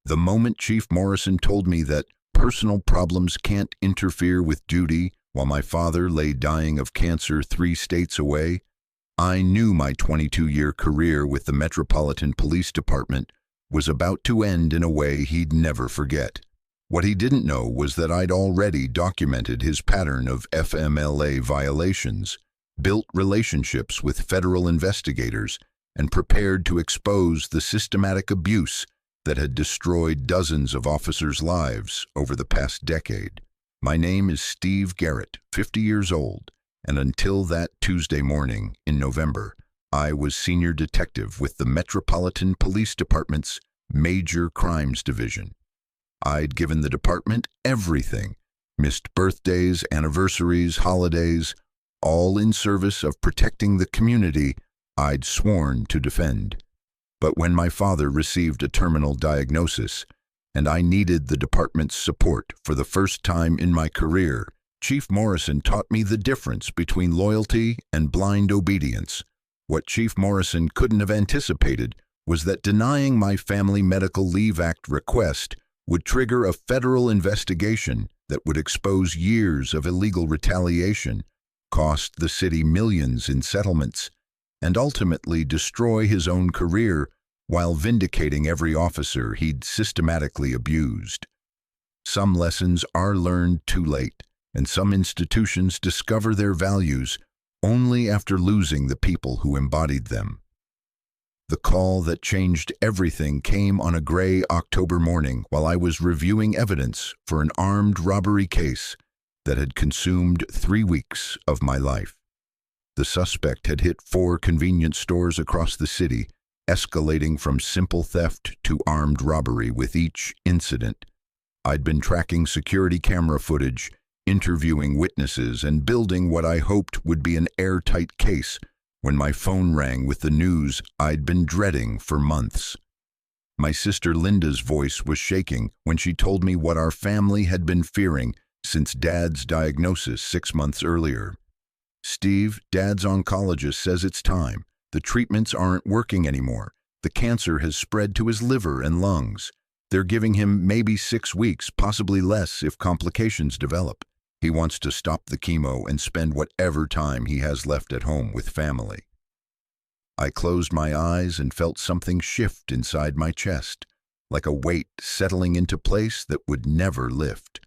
The moment Chief Morrison told me that personal problems can't interfere with duty while my father lay dying of cancer 3 states away, I knew my 22-year career with the Metropolitan Police Department was about to end in a way he'd never forget. What he didn't know was that I'd already documented his pattern of FMLA violations, built relationships with federal investigators, and prepared to expose the systematic abuse that had destroyed dozens of officers' lives over the past decade. My name is Steve Garrett, 50 years old, and until that Tuesday morning in November, I was senior detective with the Metropolitan Police Department's Major Crimes Division. I'd given the department everything, missed birthdays, anniversaries, holidays, all in service of protecting the community I'd sworn to defend. But when my father received a terminal diagnosis, and I needed the department's support for the first time in my career, Chief Morrison taught me the difference between loyalty and blind obedience. What Chief Morrison couldn't have anticipated was that denying my Family Medical Leave Act request would trigger a federal investigation that would expose years of illegal retaliation, cost the city millions in settlements, and ultimately destroy his own career while vindicating every officer he'd systematically abused. Some lessons are learned too late, and some institutions discover their values only after losing the people who embodied them. The call that changed everything came on a gray October morning while I was reviewing evidence for an armed robbery case that had consumed 3 weeks of my life. The suspect had hit 4 convenience stores across the city, escalating from simple theft to armed robbery with each incident. I'd been tracking security camera footage, interviewing witnesses, and building what I hoped would be an airtight case when my phone rang with the news I'd been dreading for months. My sister Linda's voice was shaking when she told me what our family had been fearing since Dad's diagnosis 6 months earlier. "Steve, Dad's oncologist says it's time. The treatments aren't working anymore. The cancer has spread to his liver and lungs. They're giving him maybe 6 weeks, possibly less if complications develop. He wants to stop the chemo and spend whatever time he has left at home with family." I closed my eyes and felt something shift inside my chest, like a weight settling into place that would never lift.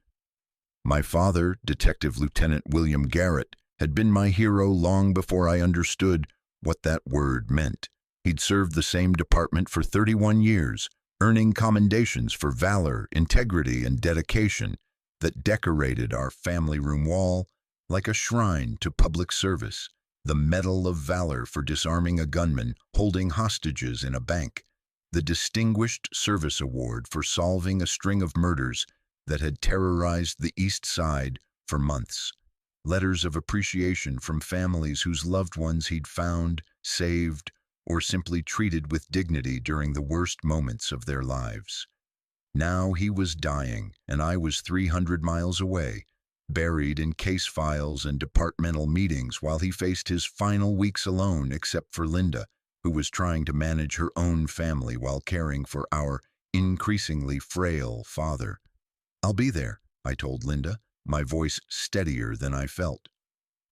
My father, Detective Lieutenant William Garrett, had been my hero long before I understood what that word meant. He'd served the same department for 31 years, earning commendations for valor, integrity, and dedication that decorated our family room wall like a shrine to public service. The Medal of Valor for disarming a gunman holding hostages in a bank, the Distinguished Service Award for solving a string of murders that had terrorized the East Side for months, letters of appreciation from families whose loved ones he'd found, saved, or simply treated with dignity during the worst moments of their lives. Now he was dying, and I was 300 miles away, buried in case files and departmental meetings while he faced his final weeks alone except for Linda, who was trying to manage her own family while caring for our increasingly frail father. "I'll be there," I told Linda, my voice steadier than I felt.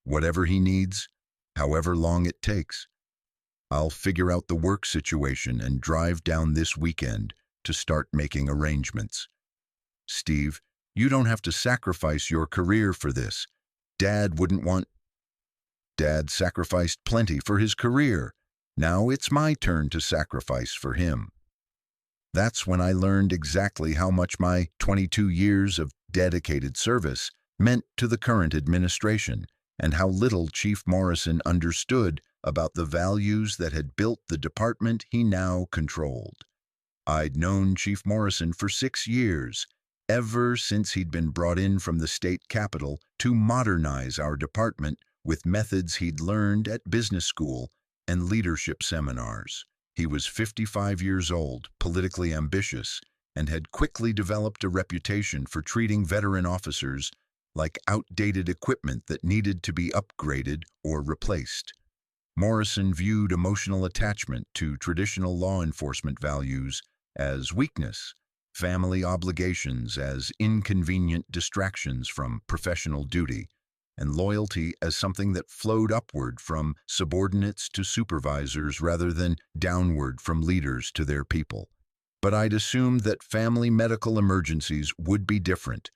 "Whatever he needs, however long it takes. I'll figure out the work situation and drive down this weekend to start making arrangements. Steve, you don't have to sacrifice your career for this. Dad wouldn't want..." "Dad sacrificed plenty for his career. Now it's my turn to sacrifice for him." That's when I learned exactly how much my 22 years of dedicated service meant to the current administration, and how little Chief Morrison understood about the values that had built the department he now controlled. I'd known Chief Morrison for 6 years, ever since he'd been brought in from the state capitol to modernize our department with methods he'd learned at business school and leadership seminars. He was 55 years old, politically ambitious, and had quickly developed a reputation for treating veteran officers like outdated equipment that needed to be upgraded or replaced. Morrison viewed emotional attachment to traditional law enforcement values as weakness, family obligations as inconvenient distractions from professional duty, and loyalty as something that flowed upward from subordinates to supervisors rather than downward from leaders to their people. But I'd assumed that family medical emergencies would be different.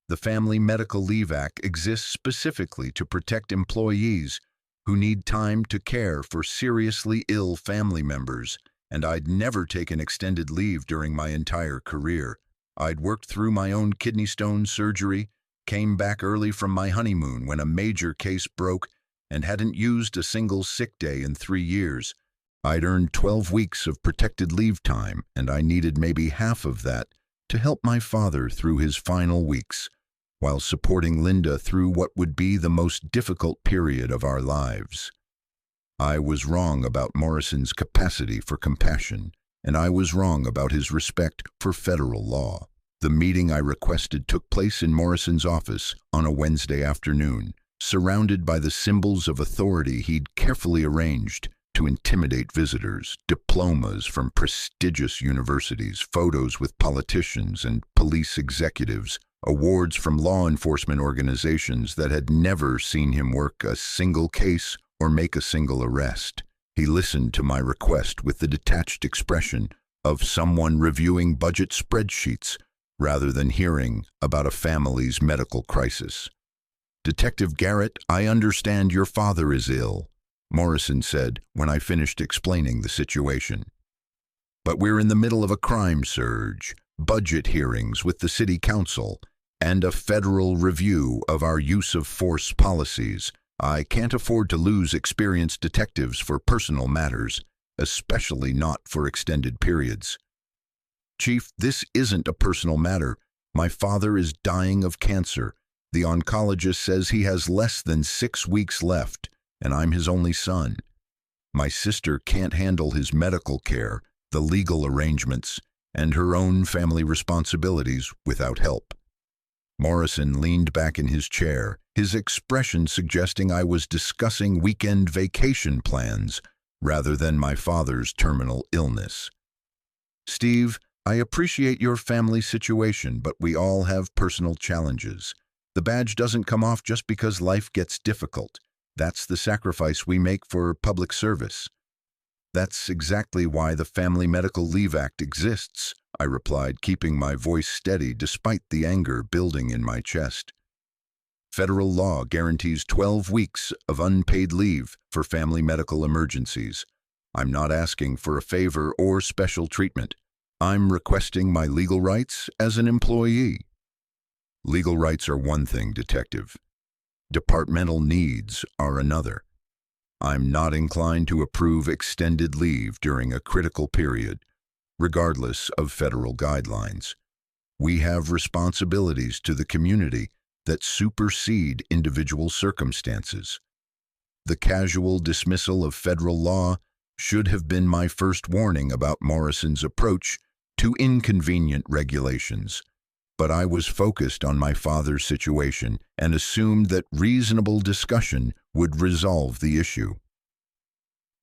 The Family Medical Leave Act exists specifically to protect employees who need time to care for seriously ill family members, and I'd never taken extended leave during my entire career. I'd worked through my own kidney stone surgery, came back early from my honeymoon when a major case broke, and hadn't used a single sick day in 3 years. I'd earned 12 weeks of protected leave time, and I needed maybe half of that to help my father through his final weeks, while supporting Linda through what would be the most difficult period of our lives. I was wrong about Morrison's capacity for compassion, and I was wrong about his respect for federal law. The meeting I requested took place in Morrison's office on a Wednesday afternoon, surrounded by the symbols of authority he'd carefully arranged to intimidate visitors: diplomas from prestigious universities, photos with politicians and police executives, awards from law enforcement organizations that had never seen him work a single case or make a single arrest. He listened to my request with the detached expression of someone reviewing budget spreadsheets rather than hearing about a family's medical crisis. "Detective Garrett, I understand your father is ill," Morrison said when I finished explaining the situation. "But we're in the middle of a crime surge, budget hearings with the city council, and a federal review of our use of force policies. I can't afford to lose experienced detectives for personal matters, especially not for extended periods." "Chief, this isn't a personal matter. My father is dying of cancer. The oncologist says he has less than 6 weeks left, and I'm his only son. My sister can't handle his medical care, the legal arrangements, and her own family responsibilities without help." Morrison leaned back in his chair, his expression suggesting I was discussing weekend vacation plans rather than my father's terminal illness. "Steve, I appreciate your family situation, but we all have personal challenges. The badge doesn't come off just because life gets difficult. That's the sacrifice we make for public service." "That's exactly why the Family Medical Leave Act exists," I replied, keeping my voice steady despite the anger building in my chest. "Federal law guarantees 12 weeks of unpaid leave for family medical emergencies. I'm not asking for a favor or special treatment. I'm requesting my legal rights as an employee." "Legal rights are one thing, Detective. Departmental needs are another. I'm not inclined to approve extended leave during a critical period, regardless of federal guidelines. We have responsibilities to the community that supersede individual circumstances. The casual dismissal of federal law should have been my first warning about Morrison's approach to inconvenient regulations. But I was focused on my father's situation and assumed that reasonable discussion would resolve the issue.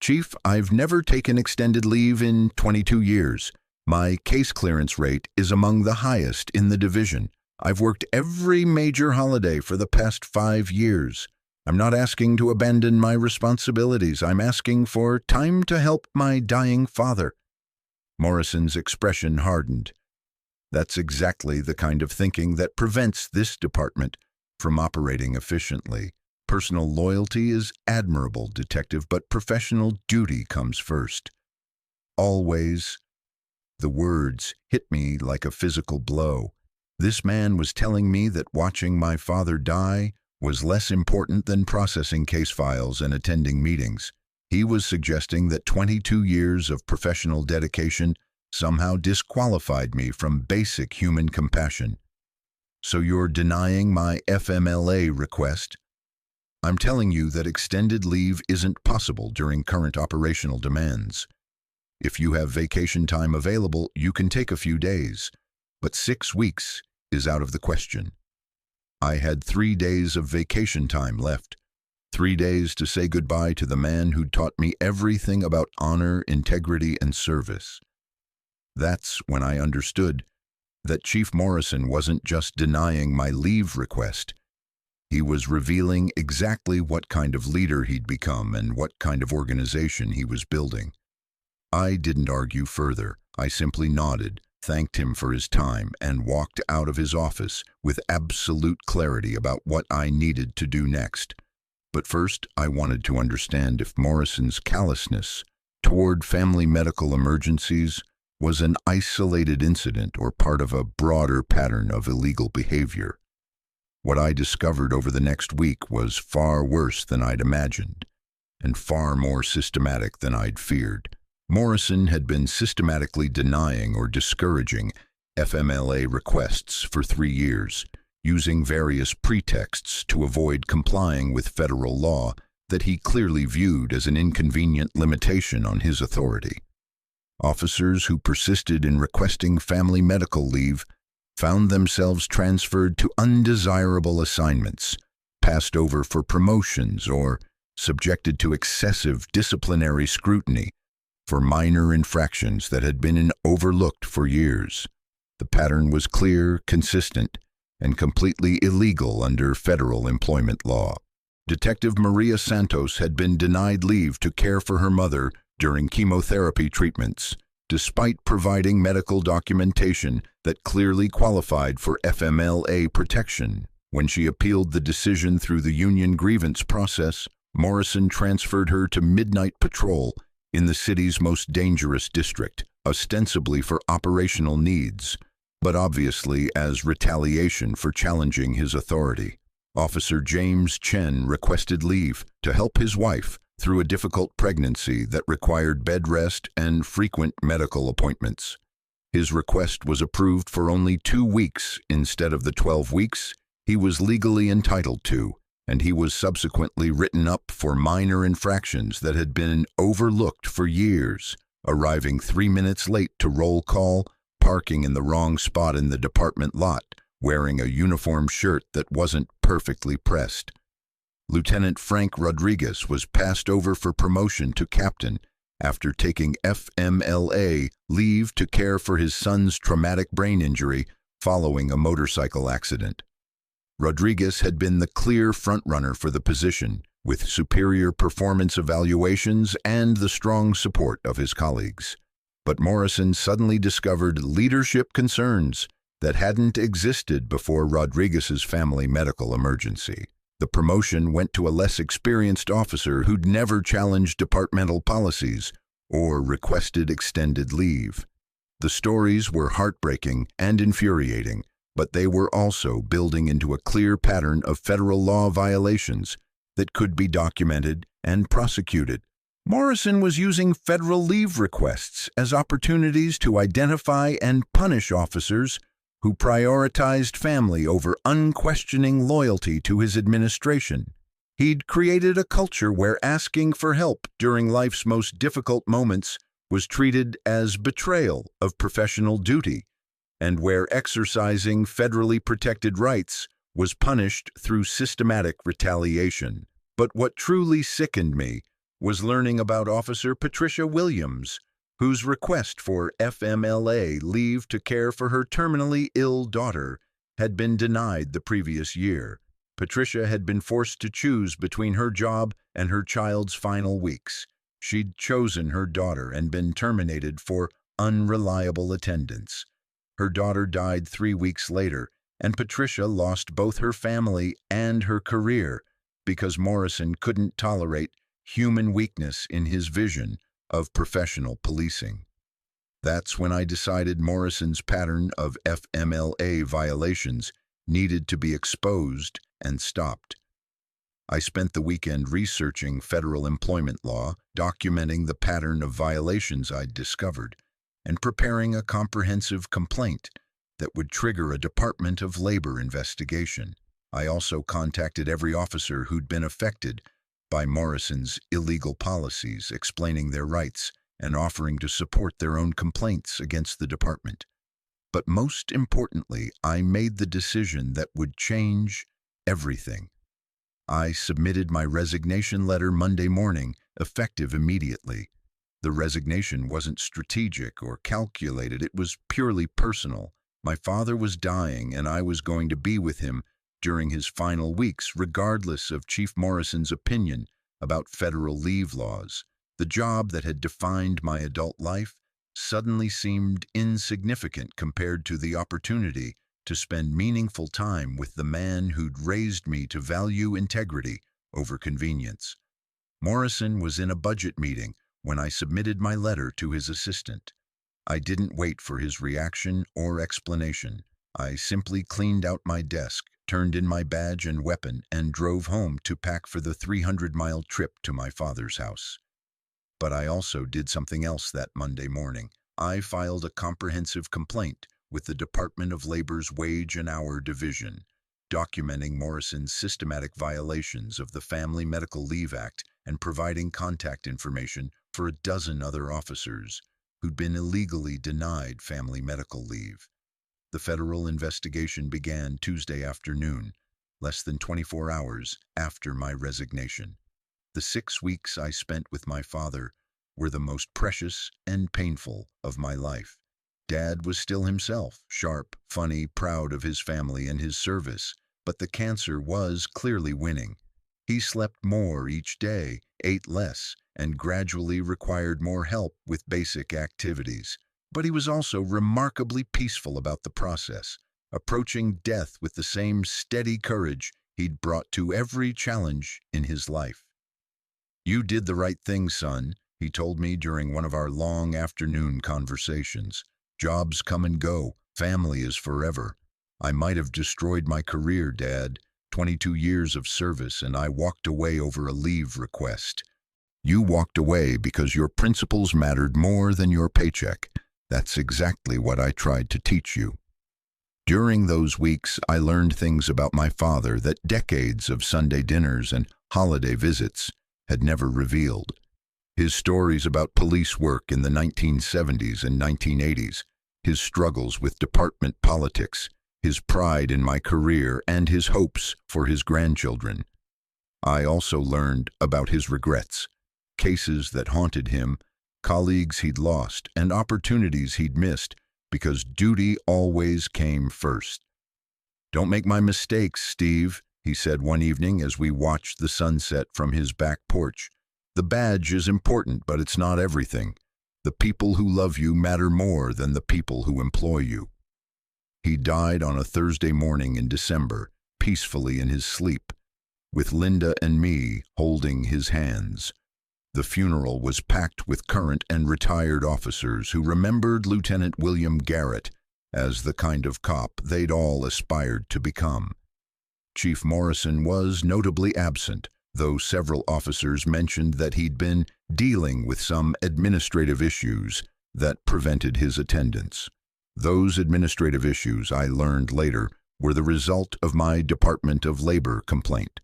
"Chief, I've never taken extended leave in 22 years. My case clearance rate is among the highest in the division. I've worked every major holiday for the past 5 years. I'm not asking to abandon my responsibilities. I'm asking for time to help my dying father." Morrison's expression hardened. That's exactly the kind of thinking that prevents this department from operating efficiently. Personal loyalty is admirable, Detective, but professional duty comes first. Always. The words hit me like a physical blow. This man was telling me that watching my father die was less important than processing case files and attending meetings. He was suggesting that 22 years of professional dedication somehow disqualified me from basic human compassion. "So you're denying my FMLA request?" "I'm telling you that extended leave isn't possible during current operational demands. If you have vacation time available, you can take a few days, but 6 weeks is out of the question." I had 3 days of vacation time left, 3 days to say goodbye to the man who'd taught me everything about honor, integrity, and service. That's when I understood that Chief Morrison wasn't just denying my leave request. He was revealing exactly what kind of leader he'd become and what kind of organization he was building. I didn't argue further. I simply nodded, thanked him for his time, and walked out of his office with absolute clarity about what I needed to do next. But first, I wanted to understand if Morrison's callousness toward family medical emergencies was an isolated incident or part of a broader pattern of illegal behavior. What I discovered over the next week was far worse than I'd imagined, and far more systematic than I'd feared. Morrison had been systematically denying or discouraging FMLA requests for 3 years, using various pretexts to avoid complying with federal law that he clearly viewed as an inconvenient limitation on his authority. Officers who persisted in requesting family medical leave found themselves transferred to undesirable assignments, passed over for promotions, or subjected to excessive disciplinary scrutiny for minor infractions that had been overlooked for years. The pattern was clear, consistent, and completely illegal under federal employment law. Detective Maria Santos had been denied leave to care for her mother during chemotherapy treatments, despite providing medical documentation that clearly qualified for FMLA protection. When she appealed the decision through the union grievance process, Morrison transferred her to midnight patrol in the city's most dangerous district, ostensibly for operational needs, but obviously as retaliation for challenging his authority. Officer James Chen requested leave to help his wife through a difficult pregnancy that required bed rest and frequent medical appointments. His request was approved for only 2 weeks instead of the 12 weeks he was legally entitled to, and he was subsequently written up for minor infractions that had been overlooked for years, arriving 3 minutes late to roll call, parking in the wrong spot in the department lot, wearing a uniform shirt that wasn't perfectly pressed. Lieutenant Frank Rodriguez was passed over for promotion to captain after taking FMLA leave to care for his son's traumatic brain injury following a motorcycle accident. Rodriguez had been the clear frontrunner for the position, with superior performance evaluations and the strong support of his colleagues. But Morrison suddenly discovered leadership concerns that hadn't existed before Rodriguez's family medical emergency. The promotion went to a less experienced officer who'd never challenged departmental policies or requested extended leave. The stories were heartbreaking and infuriating, but they were also building into a clear pattern of federal law violations that could be documented and prosecuted. Morrison was using federal leave requests as opportunities to identify and punish officers who prioritized family over unquestioning loyalty to his administration. He'd created a culture where asking for help during life's most difficult moments was treated as betrayal of professional duty, and where exercising federally protected rights was punished through systematic retaliation. But what truly sickened me was learning about Officer Patricia Williams, whose request for FMLA leave to care for her terminally ill daughter had been denied the previous year. Patricia had been forced to choose between her job and her child's final weeks. She'd chosen her daughter and been terminated for unreliable attendance. Her daughter died 3 weeks later, and Patricia lost both her family and her career because Morrison couldn't tolerate human weakness in his vision of professional policing. That's when I decided Morrison's pattern of FMLA violations needed to be exposed and stopped. I spent the weekend researching federal employment law, documenting the pattern of violations I'd discovered, and preparing a comprehensive complaint that would trigger a Department of Labor investigation. I also contacted every officer who'd been affected by Morrison's illegal policies, explaining their rights and offering to support their own complaints against the department. But most importantly, I made the decision that would change everything. I submitted my resignation letter Monday morning, effective immediately. The resignation wasn't strategic or calculated, it was purely personal, My father was dying, and I was going to be with him during his final weeks, regardless of Chief Morrison's opinion about federal leave laws. The job that had defined my adult life suddenly seemed insignificant compared to the opportunity to spend meaningful time with the man who'd raised me to value integrity over convenience. Morrison was in a budget meeting when I submitted my letter to his assistant. I didn't wait for his reaction or explanation. I simply cleaned out my desk, turned in my badge and weapon, and drove home to pack for the 300-mile trip to my father's house. But I also did something else that Monday morning. I filed a comprehensive complaint with the Department of Labor's Wage and Hour Division, documenting Morrison's systematic violations of the Family Medical Leave Act and providing contact information for a dozen other officers who'd been illegally denied family medical leave. The federal investigation began Tuesday afternoon, less than 24 hours after my resignation. The 6 weeks I spent with my father were the most precious and painful of my life. Dad was still himself, sharp, funny, proud of his family and his service, but the cancer was clearly winning. He slept more each day, ate less, and gradually required more help with basic activities. But he was also remarkably peaceful about the process, approaching death with the same steady courage he'd brought to every challenge in his life. "You did the right thing, son," he told me during one of our long afternoon conversations. "Jobs come and go. Family is forever. I might have destroyed my career, Dad. 22 years of service, and I walked away over a leave request. You walked away because your principles mattered more than your paycheck. That's exactly what I tried to teach you." During those weeks, I learned things about my father that decades of Sunday dinners and holiday visits had never revealed. His stories about police work in the 1970s and 1980s, his struggles with department politics, his pride in my career, and his hopes for his grandchildren. I also learned about his regrets, cases that haunted him, colleagues he'd lost, and opportunities he'd missed because duty always came first. "Don't make my mistakes, Steve," he said one evening as we watched the sunset from his back porch. "The badge is important, but it's not everything. The people who love you matter more than the people who employ you." He died on a Thursday morning in December, peacefully in his sleep, with Linda and me holding his hands. The funeral was packed with current and retired officers who remembered Lieutenant William Garrett as the kind of cop they'd all aspired to become. Chief Morrison was notably absent, though several officers mentioned that he'd been dealing with some administrative issues that prevented his attendance. Those administrative issues, I learned later, were the result of my Department of Labor complaint.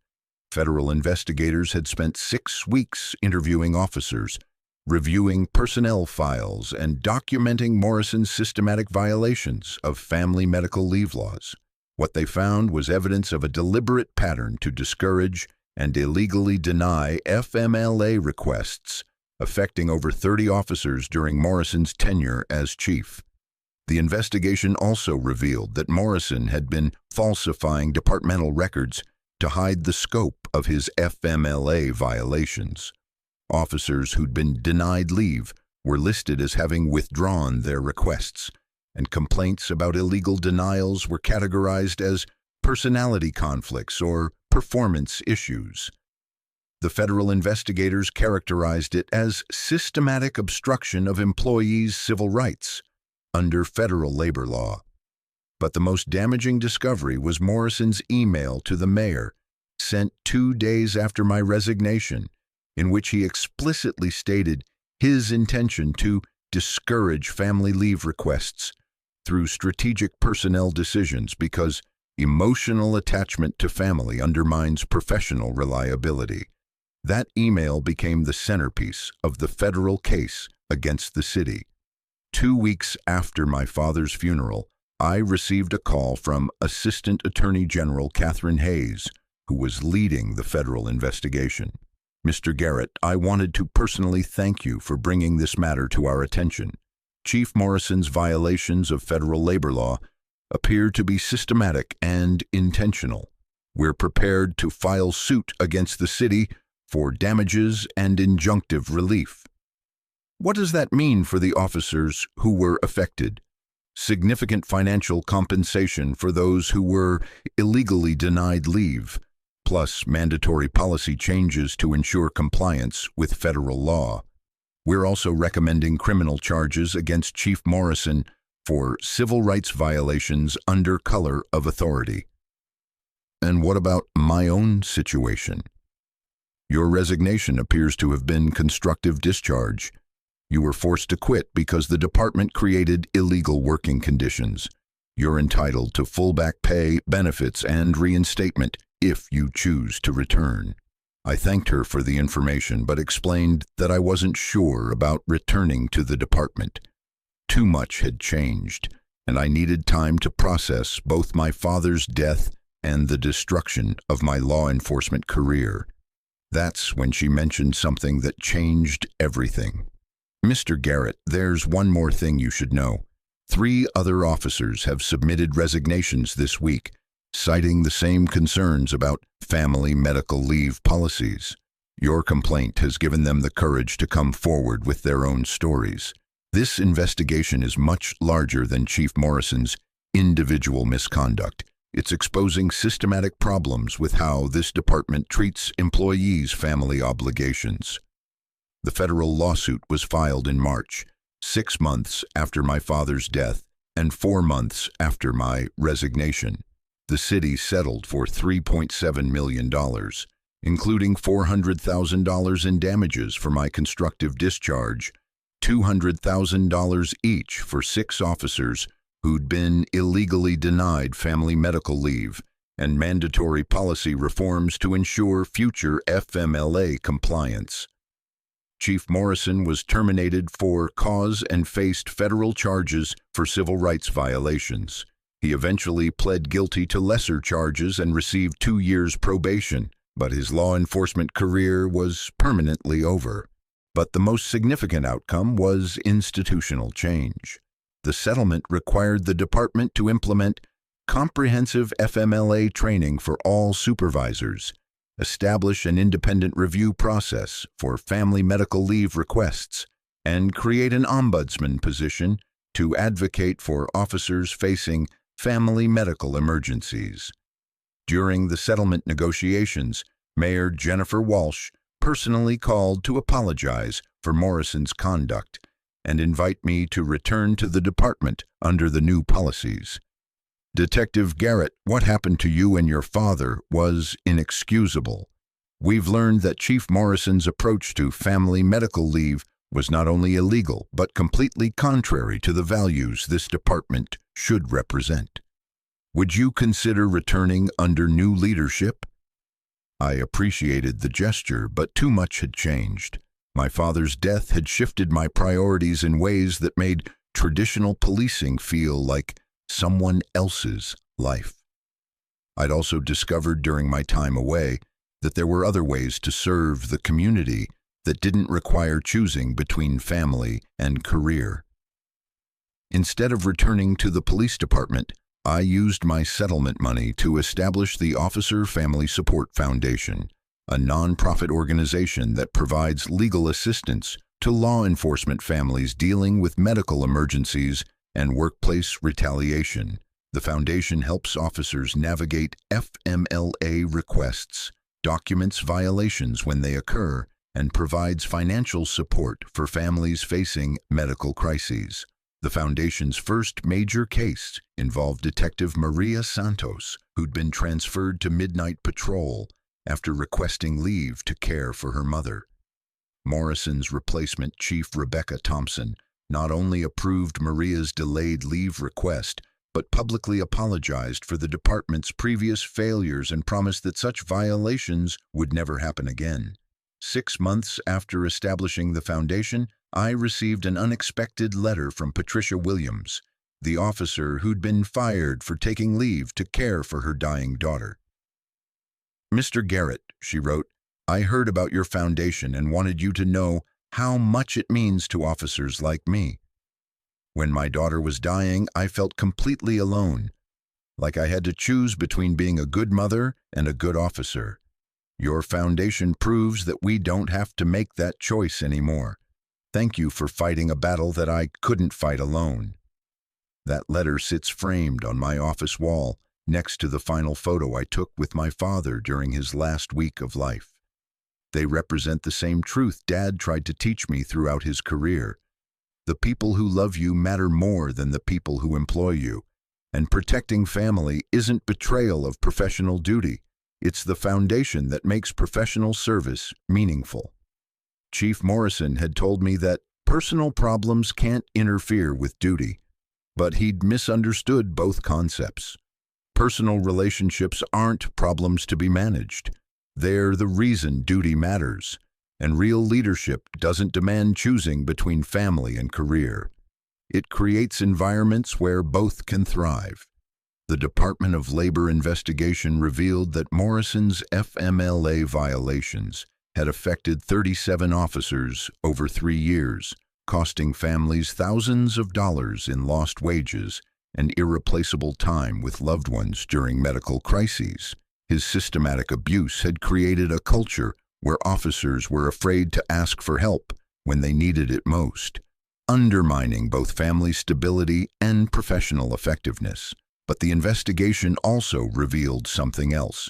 Federal investigators had spent 6 weeks interviewing officers, reviewing personnel files, and documenting Morrison's systematic violations of family medical leave laws. What they found was evidence of a deliberate pattern to discourage and illegally deny FMLA requests, affecting over 30 officers during Morrison's tenure as chief. The investigation also revealed that Morrison had been falsifying departmental records to hide the scope of his FMLA violations. Officers who'd been denied leave were listed as having withdrawn their requests, and complaints about illegal denials were categorized as personality conflicts or performance issues. The federal investigators characterized it as systematic obstruction of employees' civil rights under federal labor law. But the most damaging discovery was Morrison's email to the mayor, sent 2 days after my resignation, in which he explicitly stated his intention to discourage family leave requests through strategic personnel decisions because emotional attachment to family undermines professional reliability. That email became the centerpiece of the federal case against the city. 2 weeks after my father's funeral, I received a call from Assistant Attorney General Catherine Hayes, who was leading the federal investigation. "Mr. Garrett, I wanted to personally thank you for bringing this matter to our attention. Chief Morrison's violations of federal labor law appear to be systematic and intentional. We're prepared to file suit against the city for damages and injunctive relief. What does that mean for the officers who were affected? Significant financial compensation for those who were illegally denied leave, plus mandatory policy changes to ensure compliance with federal law. We're also recommending criminal charges against Chief Morrison for civil rights violations under color of authority. And what about my own situation? Your resignation appears to have been constructive discharge. You were forced to quit because the department created illegal working conditions. You're entitled to full back pay, benefits, and reinstatement if you choose to return. I thanked her for the information, but explained that I wasn't sure about returning to the department. Too much had changed, and I needed time to process both my father's death and the destruction of my law enforcement career. That's when she mentioned something that changed everything. Mr. Garrett, there's one more thing you should know. 3 other officers have submitted resignations this week, citing the same concerns about family medical leave policies. Your complaint has given them the courage to come forward with their own stories. This investigation is much larger than Chief Morrison's individual misconduct. It's exposing systematic problems with how this department treats employees' family obligations. The federal lawsuit was filed in March, 6 months after my father's death and 4 months after my resignation. The city settled for $3.7 million, including $400,000 in damages for my constructive discharge, $200,000 each for 6 officers who'd been illegally denied family medical leave, and mandatory policy reforms to ensure future FMLA compliance. Chief Morrison was terminated for cause and faced federal charges for civil rights violations. He eventually pled guilty to lesser charges and received 2 years probation, but his law enforcement career was permanently over. But the most significant outcome was institutional change. The settlement required the department to implement comprehensive FMLA training for all supervisors, establish an independent review process for family medical leave requests, and create an ombudsman position to advocate for officers facing family medical emergencies. During the settlement negotiations, Mayor Jennifer Walsh personally called to apologize for Morrison's conduct and invite me to return to the department under the new policies. Detective Garrett, what happened to you and your father was inexcusable. We've learned that Chief Morrison's approach to family medical leave was not only illegal, but completely contrary to the values this department should represent. Would you consider returning under new leadership? I appreciated the gesture, but too much had changed. My father's death had shifted my priorities in ways that made traditional policing feel like someone else's life. I'd also discovered during my time away that there were other ways to serve the community that didn't require choosing between family and career. Instead of returning to the police department, I used my settlement money to establish the Officer Family Support Foundation, a nonprofit organization that provides legal assistance to law enforcement families dealing with medical emergencies and workplace retaliation. The foundation helps officers navigate FMLA requests, documents violations when they occur, and provides financial support for families facing medical crises. The foundation's first major case involved Detective Maria Santos, who'd been transferred to Midnight Patrol after requesting leave to care for her mother. Morrison's replacement, Chief Rebecca Thompson, not only approved Maria's delayed leave request, but publicly apologized for the department's previous failures and promised that such violations would never happen again. 6 months after establishing the foundation, I received an unexpected letter from Patricia Williams, the officer who'd been fired for taking leave to care for her dying daughter. Mr. Garrett, she wrote, I heard about your foundation and wanted you to know how much it means to officers like me. When my daughter was dying, I felt completely alone. like I had to choose between being a good mother and a good officer. Your foundation proves that we don't have to make that choice anymore. Thank you for fighting a battle that I couldn't fight alone." That letter sits framed on my office wall next to the final photo I took with my father during his last week of life. They represent the same truth Dad tried to teach me throughout his career. The people who love you matter more than the people who employ you, and protecting family isn't betrayal of professional duty. It's the foundation that makes professional service meaningful. Chief Morrison had told me that personal problems can't interfere with duty, but he'd misunderstood both concepts. Personal relationships aren't problems to be managed. They're the reason duty matters, and real leadership doesn't demand choosing between family and career. It creates environments where both can thrive. The Department of Labor investigation revealed that Morrison's FMLA violations had affected 37 officers over 3 years, costing families thousands of dollars in lost wages and irreplaceable time with loved ones during medical crises. His systematic abuse had created a culture where officers were afraid to ask for help when they needed it most, undermining both family stability and professional effectiveness. But the investigation also revealed something else.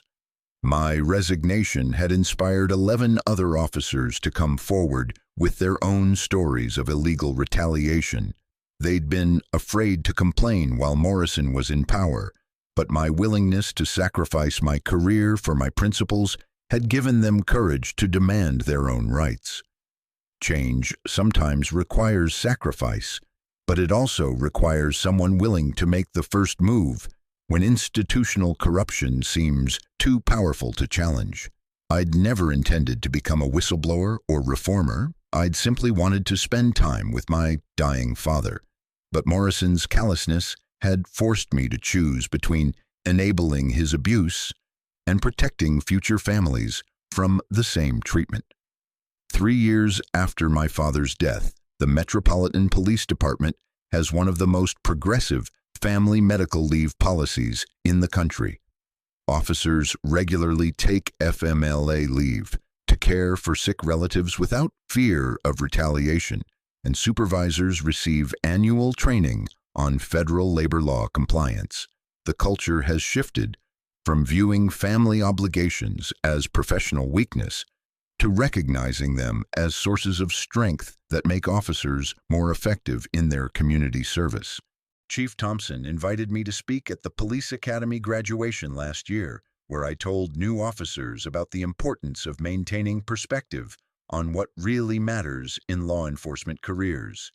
My resignation had inspired 11 other officers to come forward with their own stories of illegal retaliation. They'd been afraid to complain while Morrison was in power, but my willingness to sacrifice my career for my principles had given them courage to demand their own rights. Change sometimes requires sacrifice, but it also requires someone willing to make the first move when institutional corruption seems too powerful to challenge. I'd never intended to become a whistleblower or reformer. I'd simply wanted to spend time with my dying father. But Morrison's callousness had forced me to choose between enabling his abuse and protecting future families from the same treatment. 3 years after my father's death, the Metropolitan Police Department has one of the most progressive family medical leave policies in the country. Officers regularly take FMLA leave to care for sick relatives without fear of retaliation, and supervisors receive annual training on federal labor law compliance. The culture has shifted from viewing family obligations as professional weakness to recognizing them as sources of strength that make officers more effective in their community service. Chief Thompson invited me to speak at the Police Academy graduation last year, where I told new officers about the importance of maintaining perspective on what really matters in law enforcement careers.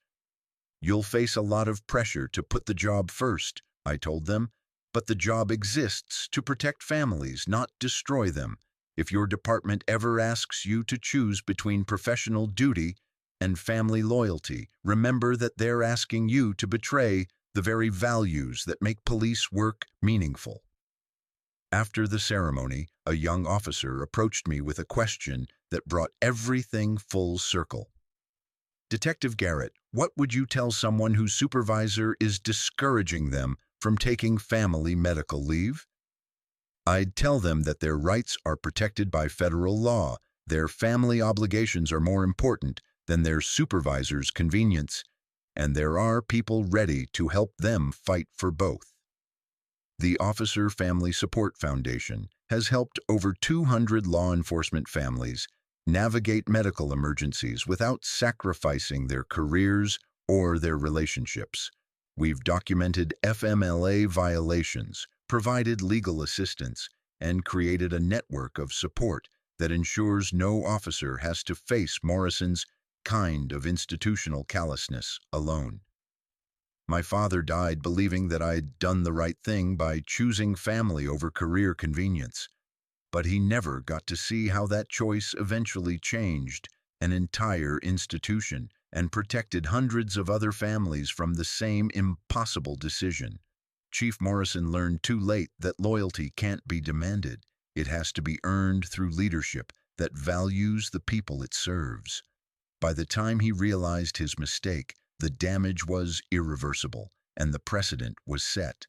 "You'll face a lot of pressure to put the job first," I told them, "but the job exists to protect families, not destroy them. If your department ever asks you to choose between professional duty and family loyalty, remember that they're asking you to betray the very values that make police work meaningful." After the ceremony, a young officer approached me with a question that brought everything full circle. "Detective Garrett, what would you tell someone whose supervisor is discouraging them from taking family medical leave?" I'd tell them that their rights are protected by federal law, their family obligations are more important than their supervisor's convenience, and there are people ready to help them fight for both. The Officer Family Support Foundation has helped over 200 law enforcement families navigate medical emergencies without sacrificing their careers or their relationships. We've documented FMLA violations, provided legal assistance, and created a network of support that ensures no officer has to face Morrison's kind of institutional callousness alone. My father died believing that I'd done the right thing by choosing family over career convenience, but he never got to see how that choice eventually changed an entire institution and protected hundreds of other families from the same impossible decision. Chief Morrison learned too late that loyalty can't be demanded. It has to be earned through leadership that values the people it serves. By the time he realized his mistake, the damage was irreversible, and the precedent was set.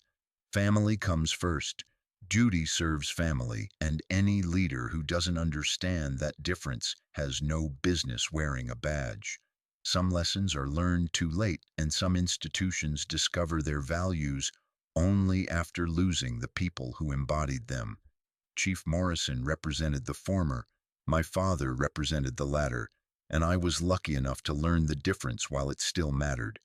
Family comes first. Duty serves family, and any leader who doesn't understand that difference has no business wearing a badge. Some lessons are learned too late, and some institutions discover their values only after losing the people who embodied them. Chief Morrison represented the former, my father represented the latter, and I was lucky enough to learn the difference while it still mattered.